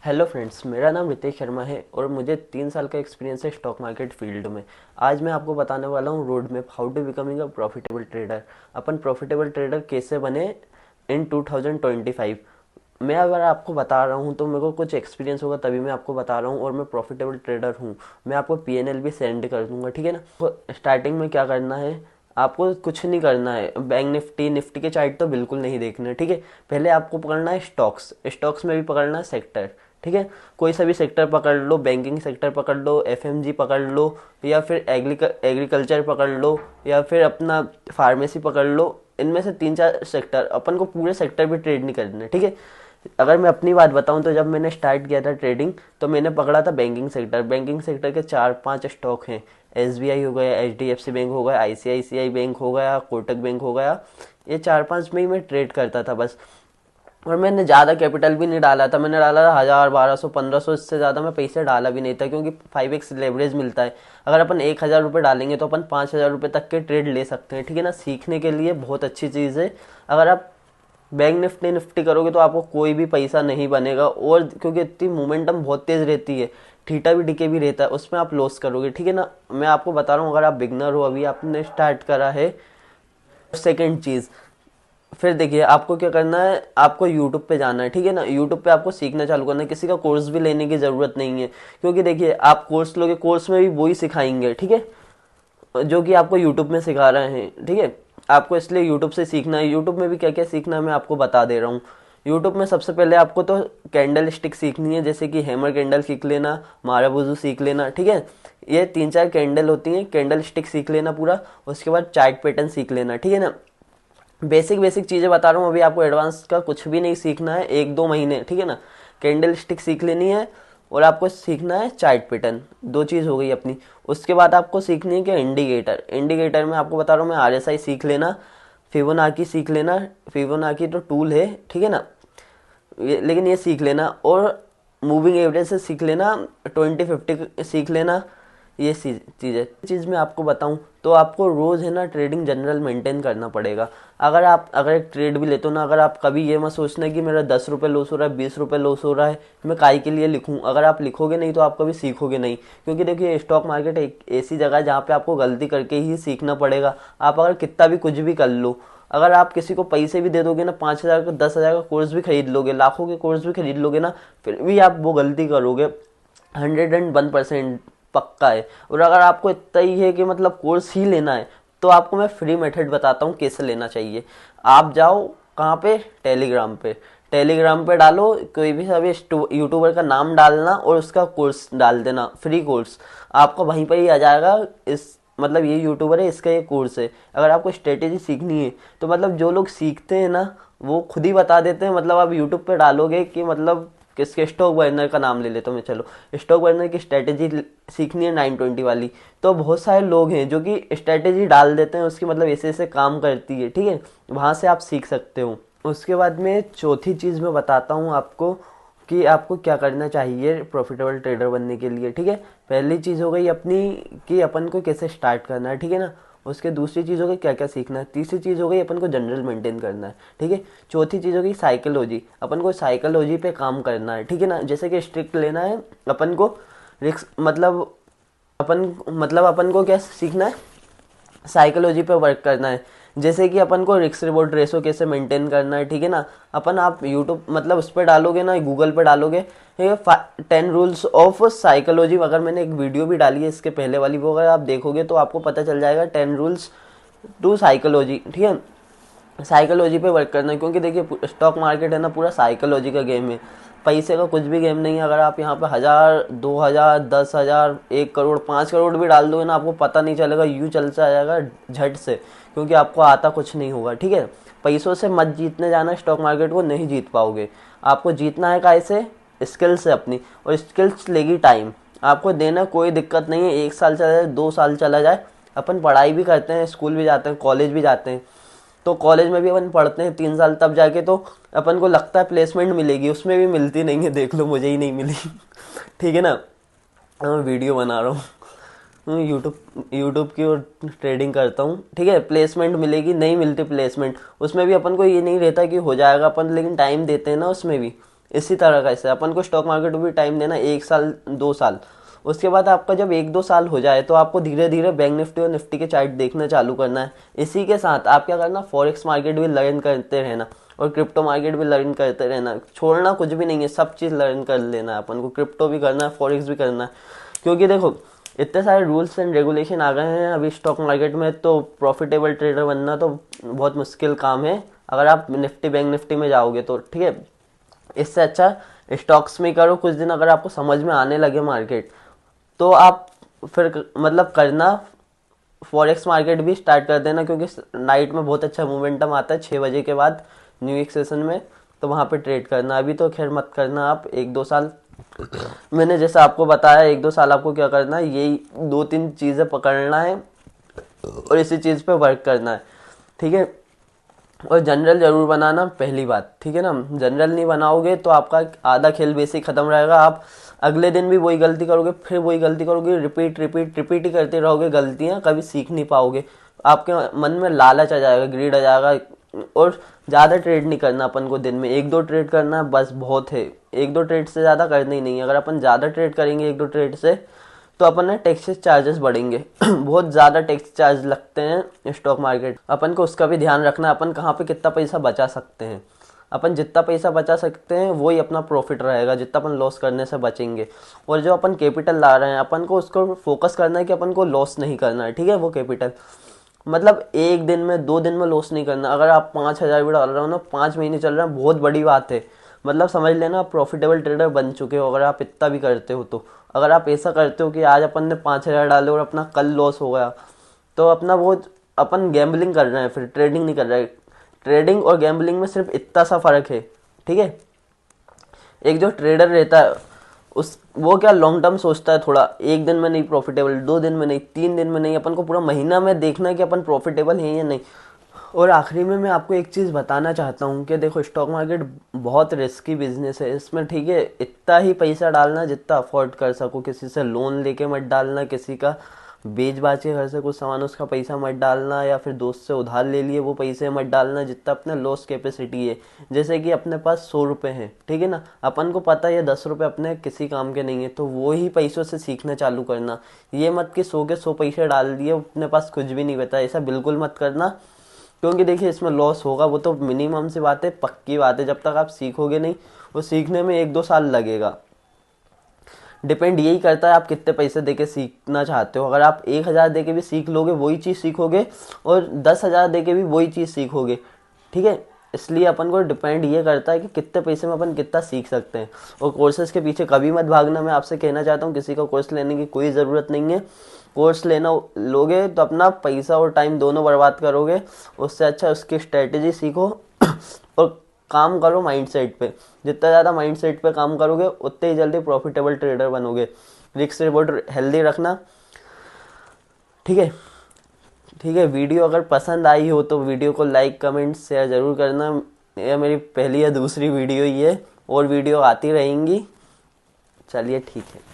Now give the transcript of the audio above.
Hello friends, मेरा नाम रितेश शर्मा है और मुझे 3 साल का एक्सपीरियंस है स्टॉक मार्केट फील्ड में। आज मैं आपको बताने वाला हूँ road map how to becoming a profitable trader. अपन प्रॉफिटेबल ट्रेडर कैसे बने इन 2025। मैं अगर आपको बता रहा हूँ तो मेरे को कुछ एक्सपीरियंस होगा तभी मैं आपको बता रहा हूँ, और मैं प्रॉफिटेबल ट्रेडर हूँ। मैं आपको पीएनएल भी सेंड कर दूंगा, ठीक है ना। तो स्टार्टिंग में क्या करना है, आपको कुछ नहीं करना है। बैंक निफ्टी निफ्टी के चार्ट तो बिल्कुल नहीं देखने, ठीक है। पहले आपको पकड़ना है स्टॉक्स, स्टॉक्स में भी पकड़ना है सेक्टर, ठीक है। कोई सा भी सेक्टर पकड़ लो, बैंकिंग सेक्टर पकड़ लो, एफएमजी पकड़ लो, या फिर एग्रीकल्चर पकड़ लो, या फिर अपना फार्मेसी पकड़ लो। इनमें से 3 4 सेक्टर, अपन को पूरे सेक्टर भी ट्रेड नहीं करना, ठीक है। अगर मैं अपनी बात बताऊं तो जब मैंने स्टार्ट किया था ट्रेडिंग तो मैंने पकड़ा था बैंकिंग सेक्टर। बैंकिंग सेक्टर के 4 5 स्टॉक हैं। एसबीआई हो गया, एचडीएफसी बैंक हो गया, आईसीआईसीआई बैंक हो गया, कोटक बैंक हो गया। ये 4 5 में ही मैं ट्रेड करता था बस। और मैंने ज़्यादा कैपिटल भी नहीं डाला था, मैंने डाला था 1000 1200 1500, इससे ज़्यादा मैं पैसे डाला भी नहीं था, क्योंकि 5x लेवरेज मिलता है। अगर अपन 1000 रुपये डालेंगे तो अपन 5000 रुपये तक के ट्रेड ले सकते हैं, ठीक है ना। सीखने के लिए बहुत अच्छी चीज़ है। अगर आप बैंक निफ्टी निफ्टी करोगे तो आपको कोई भी पैसा नहीं बनेगा, और क्योंकि इतनी मोमेंटम बहुत तेज़ रहती है, थीटा भी डीके भी रहता है, उसमें आप लॉस करोगे, ठीक है ना। मैं आपको बता रहा हूँ, अगर आप बिगनर हो, अभी आपने स्टार्ट करा है। सेकेंड चीज़, फिर देखिए आपको क्या करना है, आपको यूट्यूब पे जाना है, ठीक है ना। यूट्यूब पे आपको सीखना चालू करना है, किसी का कोर्स भी लेने की ज़रूरत नहीं है, क्योंकि देखिए आप कोर्स लोगे, कोर्स में भी वही सिखाएंगे, ठीक है, जो कि आपको यूट्यूब में सिखा रहे हैं, ठीक है। आपको इसलिए यूट्यूब से सीखना है। यूट्यूब में भी क्या क्या सीखना है मैं आपको बता दे रहा हूँ। यूट्यूब में सबसे पहले आपको तो कैंडल स्टिक सीखनी है, जैसे कि हैमर कैंडल सीख लेना, माराबुजू सीख लेना, ठीक है। ये 3 4 कैंडल होती हैं, कैंडल स्टिक सीख लेना पूरा। उसके बाद चार्ट पैटर्न सीख लेना, ठीक है ना। बेसिक बेसिक चीज़ें बता रहा हूँ, अभी आपको एडवांस का कुछ भी नहीं सीखना है, 1 2 महीने, ठीक है ना। कैंडल स्टिक सीख लेनी है, और आपको सीखना है चार्ट पैटर्न। दो चीज़ हो गई अपनी। उसके बाद आपको सीखनी है क्या, इंडिकेटर। इंडिकेटर में आपको बता रहा हूँ मैं, आरएसआई सीख लेना, फिबोनाची सीख लेना। फिबोनाची तो टूल है, ठीक है ना, लेकिन ये सीख लेना। और मूविंग एवरेज से सीख लेना, 20 50 सीख लेना। ये चीज़ मैं आपको बताऊं तो आपको रोज़ है ना ट्रेडिंग जनरल मेंटेन करना पड़ेगा। अगर एक ट्रेड भी लेते हो ना, अगर आप कभी ये मत सोचना कि मेरा 10 रुपये लॉस हो रहा है, 20 रुपये लॉस हो रहा है, मैं काय के लिए लिखूं। अगर आप लिखोगे नहीं तो आप कभी सीखोगे नहीं, क्योंकि देखिए स्टॉक मार्केट एक ऐसी जगह है जहाँ पे आपको गलती करके ही सीखना पड़ेगा। आप अगर कितना भी कुछ भी कर लो, अगर आप किसी को पैसे भी दे दोगे ना, 5000 का 10,000 का कोर्स भी खरीद लोगे, लाखों के कोर्स भी खरीद लोगे ना, फिर भी आप वो गलती करोगे। 101% पक्का है। और अगर आपको इतना ही है कि मतलब कोर्स ही लेना है, तो आपको मैं फ्री मेथड बताता हूँ कैसे लेना चाहिए। आप जाओ कहाँ पे, टेलीग्राम पे। टेलीग्राम पे डालो कोई भी सभी यूट्यूबर का नाम डालना और उसका कोर्स डाल देना, फ्री कोर्स। आपको वहीं पर ही आ जाएगा, इस मतलब ये यूट्यूबर है, इसका ये कोर्स है। अगर आपको स्ट्रेटेजी सीखनी है तो मतलब जो लोग सीखते हैं ना, वो खुद ही बता देते हैं। मतलब आप यूट्यूब पे डालोगे कि मतलब किसके, स्टॉक बर्नर का नाम ले लेता हूँ मैं, चलो। स्टॉक बर्नर की स्ट्रेटेजी सीखनी है 920 वाली, तो बहुत सारे लोग हैं जो कि स्ट्रेटेजी डाल देते हैं उसकी, मतलब ऐसे ऐसे काम करती है, ठीक है। वहाँ से आप सीख सकते हो। उसके बाद में चौथी चीज़ मैं बताता हूँ आपको कि आपको क्या करना चाहिए प्रॉफिटेबल ट्रेडर बनने के लिए, ठीक है। पहली चीज़ हो गई अपनी कि अपन को कैसे स्टार्ट करना है, ठीक है ना। उसके दूसरी चीज़ हो गई क्या क्या सीखना है। तीसरी चीज़ हो गई अपन को जनरल मेंटेन करना है, ठीक है। चौथी चीज़ हो गई साइकोलॉजी, अपन को साइकोलॉजी पे काम करना है, ठीक है ना। जैसे कि स्ट्रिक्ट लेना है अपन को, रिक्स अपन को क्या सीखना है, साइकोलॉजी पे वर्क करना है। जैसे कि अपन को रिस्क रिवॉर्ड रेशो कैसे मेंटेन करना है, ठीक है ना। अपन आप यूट्यूब मतलब उस पर डालोगे ना, गूगल पे डालोगे 10 रूल्स ऑफ साइकोलॉजी, अगर मैंने एक वीडियो भी डाली है इसके पहले वाली, वो अगर आप देखोगे तो आपको पता चल जाएगा 10 रूल्स टू साइकोलॉजी, ठीक है। साइकोलॉजी पे वर्क करना है, क्योंकि देखिए स्टॉक मार्केट है ना, पूरा साइकोलॉजी का गेम है। पैसे का कुछ भी गेम नहीं है। अगर आप यहाँ पे 1000 2000 10,000 1 करोड़ 5 करोड़ भी डाल दोगे ना, आपको पता नहीं चलेगा, यूँ चलता जाएगा झट से, क्योंकि आपको आता कुछ नहीं होगा, ठीक है। पैसों से मत जीतने जाना स्टॉक मार्केट को, नहीं जीत पाओगे। आपको जीतना है कैसे, स्किल से अपनी, और स्किल्स लेगी टाइम। आपको देना कोई दिक्कत नहीं है, 1 साल चला जाए, 2 साल चला जाए। अपन पढ़ाई भी करते हैं, स्कूल भी जाते हैं, कॉलेज भी जाते हैं, तो कॉलेज में भी अपन पढ़ते हैं 3 साल, तब जाके तो अपन को लगता है प्लेसमेंट मिलेगी, उसमें भी मिलती नहीं है। देख लो मुझे ही नहीं मिली ठीक है ना। मैं वीडियो बना रहा हूँ यूट्यूब यूट्यूब की, और ट्रेडिंग करता हूँ, ठीक है। प्लेसमेंट मिलेगी, नहीं मिलती प्लेसमेंट, उसमें भी अपन को ये नहीं रहता कि हो जाएगा अपन, लेकिन टाइम देते हैं ना उसमें भी। इसी तरह का इससे अपन को स्टॉक मार्केट में भी टाइम देना 1 साल 2 साल। उसके बाद आपका जब 1-2 साल हो जाए तो आपको धीरे धीरे बैंक निफ्टी और निफ्टी के चार्ट देखना चालू करना है। इसी के साथ आप क्या करना, फॉरेक्स मार्केट भी लर्न करते रहना और क्रिप्टो मार्केट भी लर्न करते रहना। छोड़ना कुछ भी नहीं है, सब चीज़ लर्न कर लेना है अपन को। क्रिप्टो भी करना है, फॉरेक्स भी करना है, क्योंकि देखो इतने सारे रूल्स एंड रेगुलेशन आ गए हैं अभी स्टॉक मार्केट में, तो प्रॉफिटेबल ट्रेडर बनना तो बहुत मुश्किल काम है अगर आप निफ्टी बैंक निफ्टी में जाओगे तो। ठीक है, इससे अच्छा स्टॉक्स में करो कुछ दिन, अगर आपको समझ में आने लगे मार्केट तो आप फिर मतलब करना फॉरेक्स मार्केट भी स्टार्ट कर देना, क्योंकि नाइट में बहुत अच्छा मोमेंटम आता है 6 बजे के बाद न्यू वीक सेशन में, तो वहाँ पे ट्रेड करना। अभी तो खैर मत करना आप 1-2 साल। मैंने जैसा आपको बताया 1-2 साल आपको क्या करना है, यही 2-3 चीज़ें पकड़ना है और इसी चीज़ पे वर्क करना है। ठीक है, और जनरल जरूर बनाना पहली बात, ठीक है ना। जनरल नहीं बनाओगे तो आपका आधा खेल बेसिक खत्म रहेगा। आप अगले दिन भी वही गलती करोगे, फिर वही गलती करोगे, रिपीट रिपीट रिपीट ही करते रहोगे गलतियां, कभी सीख नहीं पाओगे। आपके मन में लालच आ जाएगा, ग्रीड आ जाएगा। और ज़्यादा ट्रेड नहीं करना अपन को, दिन में 1-2 ट्रेड करना बस बहुत है। 1-2 ट्रेड से ज़्यादा करना ही नहीं है। अगर अपन ज़्यादा ट्रेड करेंगे 1-2 ट्रेड से तो अपन ना टैक्सेस चार्जेस बढ़ेंगे बहुत ज़्यादा टैक्स चार्ज लगते हैं स्टॉक मार्केट, अपन को उसका भी ध्यान रखना है। अपन कहाँ पे कितना पैसा बचा सकते हैं, अपन जितना पैसा बचा सकते हैं वही अपना प्रॉफिट रहेगा, जितना अपन लॉस करने से बचेंगे। और जो अपन कैपिटल ला रहे हैं अपन को उसको फोकस करना है कि अपन को लॉस नहीं करना है। ठीक है, वो कैपिटल मतलब 1 दिन में 2 दिन में लॉस नहीं करना। अगर आप 5,000 भी डाल रहे हो ना, 5 महीने चल रहे हैं, बहुत बड़ी बात है। मतलब समझ लेना आप प्रॉफिटेबल ट्रेडर बन चुके हो अगर आप इतना भी करते हो तो। अगर आप ऐसा करते हो कि आज अपन ने 5,000 डाले और अपना कल लॉस हो गया, तो अपना वो अपन गैम्बलिंग कर रहे हैं, फिर ट्रेडिंग नहीं कर रहे हैं। ट्रेडिंग और गैम्बलिंग में सिर्फ इतना सा फर्क है। ठीक है, एक जो ट्रेडर रहता है उस वो क्या लॉन्ग टर्म सोचता है थोड़ा, 1 दिन में नहीं प्रॉफिटेबल, 2 दिन में नहीं, 3 दिन में नहीं, अपन को पूरा महीना में देखना है कि अपन प्रॉफिटेबल हैं या नहीं। और आखिरी में मैं आपको एक चीज़ बताना चाहता हूँ कि देखो स्टॉक मार्केट बहुत रिस्की बिजनेस है इसमें। ठीक है, इतना ही पैसा डालना जितना अफोर्ड कर सको, किसी से लोन लेके मत डालना, किसी का बेच बाच के घर से कुछ सामान उसका पैसा मत डालना, या फिर दोस्त से उधार ले लिए वो पैसे मत डालना, जितना अपने लॉस कैपेसिटी है। जैसे कि अपने पास 100 रुपये हैं, ठीक है ना, अपन को पता है ये 10 रुपये अपने किसी काम के नहीं है, तो वो ही पैसों से सीखना चालू करना। ये मत कि 100 के 100 पैसे डाल दिए अपने पास कुछ भी नहीं बता, ऐसा बिल्कुल मत करना। क्योंकि देखिए इसमें लॉस होगा, वो तो मिनिमम सी बात है, पक्की बात है। जब तक आप सीखोगे नहीं, वो सीखने में 1-2 साल लगेगा। डिपेंड यही करता है आप कितने पैसे देके सीखना चाहते हो। अगर आप 1,000 देके भी सीख लोगे वही चीज़ सीखोगे, और 10,000 देके भी वही चीज़ सीखोगे। ठीक है, इसलिए अपन को डिपेंड ये करता है कि कितने पैसे में अपन कितना सीख सकते हैं। और कोर्सेज के पीछे कभी मत भागना, मैं आपसे कहना चाहता हूँ। किसी का कोर्स लेने की कोई ज़रूरत नहीं है। कोर्स लेना लोगे तो अपना पैसा और टाइम दोनों बर्बाद करोगे। उससे अच्छा उसकी स्ट्रेटेजी सीखो और काम करो माइंडसेट पे। जितना ज़्यादा माइंडसेट पे काम करोगे उतने ही जल्दी प्रॉफिटेबल ट्रेडर बनोगे। रिस्क रिवॉर्ड हेल्दी रखना। ठीक है, ठीक है। वीडियो अगर पसंद आई हो तो वीडियो को लाइक कमेंट शेयर ज़रूर करना। यह मेरी पहली या दूसरी वीडियो ही है, और वीडियो आती रहेंगी। चलिए ठीक है।